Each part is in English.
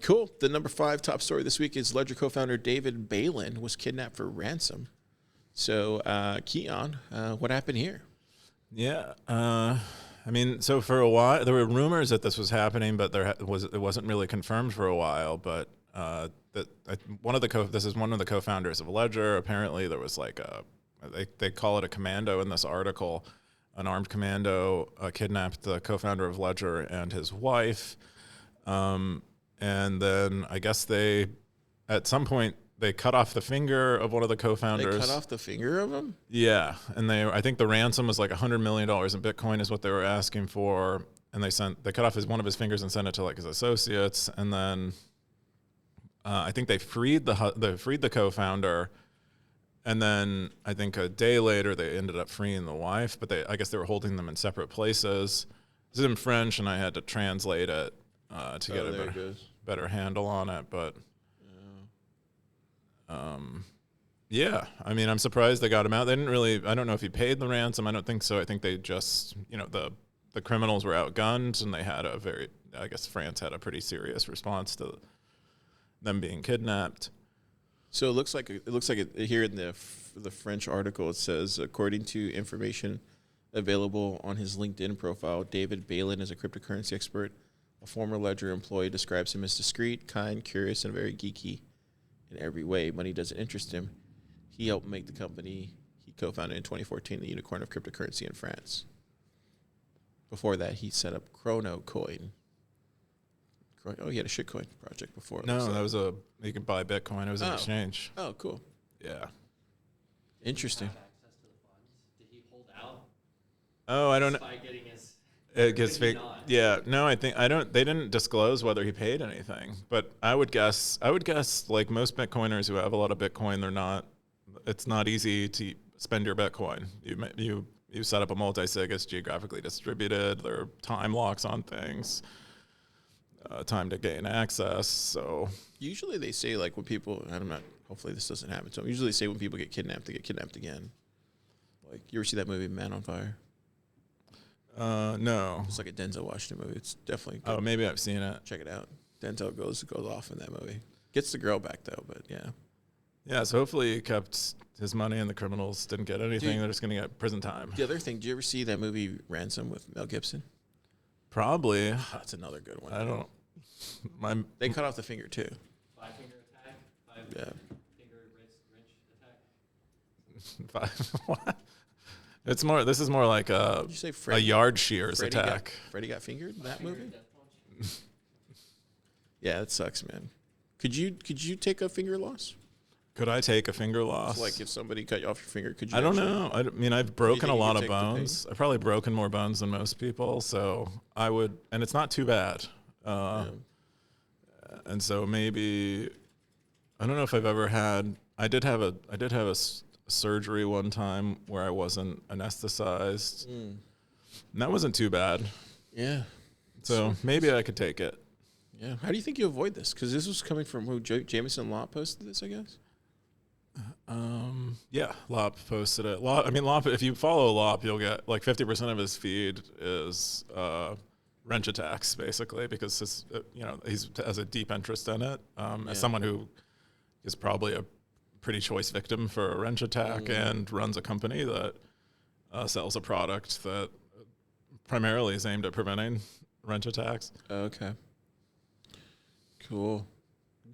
Cool. The number 5 top story this week is Ledger co-founder David Balland was kidnapped for ransom. So, Keyan, what happened here? Yeah. I mean, so for a while, there were rumors that this was happening, but it wasn't really confirmed for a while. But this is one of the co-founders of Ledger. Apparently, there was like they call it a commando in this article, an armed commando kidnapped the co-founder of Ledger and his wife, and then I guess at some point they cut off the finger of one of the co-founders. They cut off the finger of him? Yeah, and I think the ransom was like $100 million in Bitcoin is what they were asking for, and they cut off one of his fingers and sent it to like his associates, and then I think they freed the co-founder, and then I think a day later they ended up freeing the wife, but I guess they were holding them in separate places. This is in French, and I had to translate it to get a better handle on it, but. Yeah, I mean, I'm surprised they got him out. They didn't really, I don't know if he paid the ransom. I don't think so. I think they just, the criminals were outgunned, and they had I guess France had a pretty serious response to them being kidnapped. So it looks like here in the French article, it says, according to information available on his LinkedIn profile, David Balland is a cryptocurrency expert. A former Ledger employee describes him as discreet, kind, curious, and very geeky in every way. Money doesn't interest him. He helped make the company he co-founded in 2014, the unicorn of cryptocurrency in France. Before that, he set up ChronoCoin. Oh, he had a shitcoin project before. No, that was you could buy Bitcoin. It was an exchange. Oh, cool. Yeah. Interesting. Have access to the funds? Did he hold out? Oh, I don't know. By getting his. It gets fake. Yeah, no, they didn't disclose whether he paid anything, but I would guess like most Bitcoiners who have a lot of Bitcoin, it's not easy to spend your Bitcoin. You set up a multi-sig, it's geographically distributed, there are time locks on things, time to gain access, so. Usually they say like when people, hopefully this doesn't happen to them, usually they say when people get kidnapped, they get kidnapped again. Like, you ever see that movie Man on Fire? No. It's like a Denzel Washington movie. It's definitely good. Oh, maybe I've seen it. Check it out. Denzel goes off in that movie. Gets the girl back though, but yeah. Yeah, so hopefully he kept his money and the criminals didn't get anything. Dude, they're just going to get prison time. The other thing, do you ever see that movie Ransom with Mel Gibson? Probably. That's another good one. I don't. They cut off the finger too. 5-finger attack? Finger wrist attack? What? This is more like a yard shears attack. Freddie got fingered in that movie? Yeah, it sucks, man. Could you take a finger loss? Could I take a finger loss? So like if somebody cut you off your finger, could you? I don't know. I mean, I've broken a lot of bones. I've probably broken more bones than most people, so I would, and it's not too bad. And so maybe, I don't know if I've ever had. I did have a surgery one time where I wasn't anesthetized. And that wasn't too bad. Yeah. So maybe I could take it. Yeah. How do you think you avoid this? Because this was coming from who? Jameson Lott posted this, I guess. Yeah, Lop posted it. Lop, if you follow Lop, you'll get like 50% of his feed is wrench attacks, basically, because he has a deep interest in it. As someone who is probably a pretty choice victim for a wrench attack and runs a company that sells a product that primarily is aimed at preventing wrench attacks. Okay. Cool.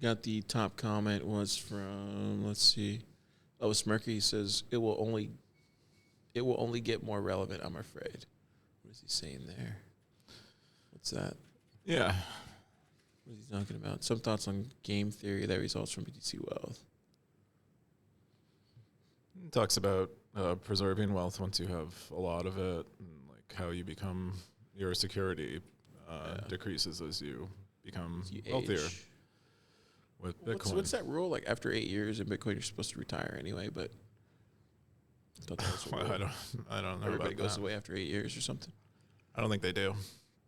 Got the top comment was from, let's see. Oh, Smirky says it will only get more relevant, I'm afraid. What is he saying there? What's that? Yeah. What is he talking about? Some thoughts on game theory that results from BTC wealth. He talks about preserving wealth once you have a lot of it, and like how you become, your security decreases as you become wealthier. With Bitcoin. What's that rule? Like after 8 years in Bitcoin, you're supposed to retire anyway. But I don't know. Everybody about goes that. away after 8 years or something. I don't think they do.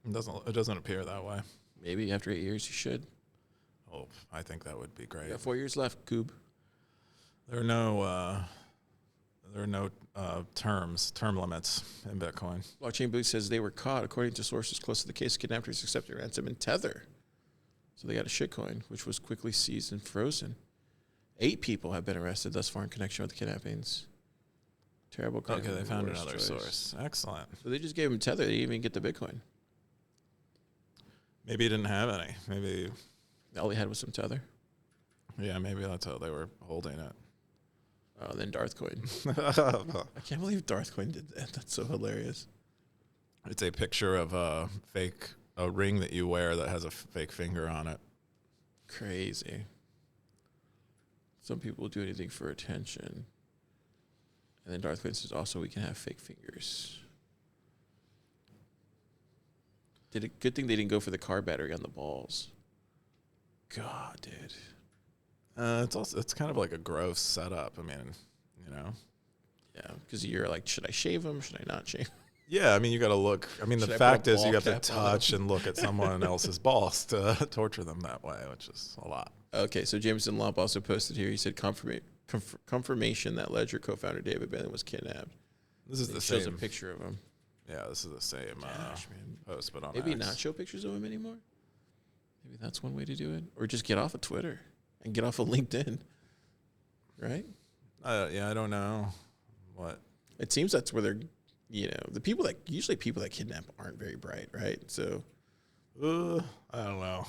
It doesn't appear that way. Maybe after 8 years you should. Oh, I think that would be great. You got 4 years left, Coob. There are no term limits in Bitcoin. Blockchain Boost says they were caught, according to sources close to the case. Kidnappers accepted ransom in Tether. So they got a shitcoin, which was quickly seized and frozen. 8 people have been arrested thus far in connection with the kidnappings. Terrible crime. Okay, they found Worst another choice. source. Excellent. So they just gave him Tether. They didn't even get the Bitcoin. Maybe he didn't have any. Maybe, All he had was some Tether. yeah, maybe that's how they were holding it. Oh, then Darthcoin. I can't believe Darthcoin did that. That's so hilarious. It's a picture of a ring that you wear that has a fake finger on it. Crazy. Some people will do anything for attention. And then Darthcoin says also we can have fake fingers. Good thing they didn't go for the car battery on the balls. God, dude. It's kind of like a gross setup. I mean, you know. Yeah, because you're like, should I shave them? Should I not shave them? Yeah, I mean, you got to look. I mean, Should the I put a fact is, you ball have to cap on touch and look at someone else's balls to torture them that way, which is a lot. Okay, so Jameson Lomp also posted here. He said confirmation that Ledger co-founder David Balland was kidnapped. This is It the shows same. a picture of him. Yeah, this is the same Gosh, man. post, but on Maybe X. not show pictures of him anymore. Maybe that's one way to do it, or just get off of Twitter and get off of LinkedIn. Right? Yeah, I don't know what. It seems that's where they're, the people that kidnap aren't very bright, right? So, I don't know.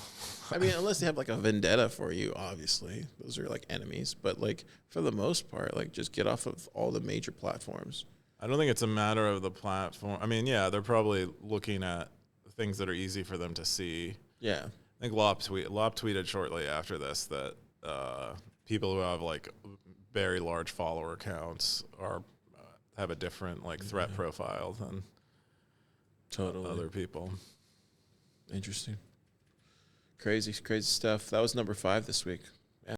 I mean, unless they have like a vendetta for you, obviously, those are like enemies. But like for the most part, like just get off of all the major platforms. I don't think it's a matter of the platform. I mean, yeah, they're probably looking at things that are easy for them to see. Yeah. I think Lop tweeted shortly after this that people who have like very large follower counts have a different like threat profile than Totally. other people. Interesting. Crazy stuff. That was number 5 this week.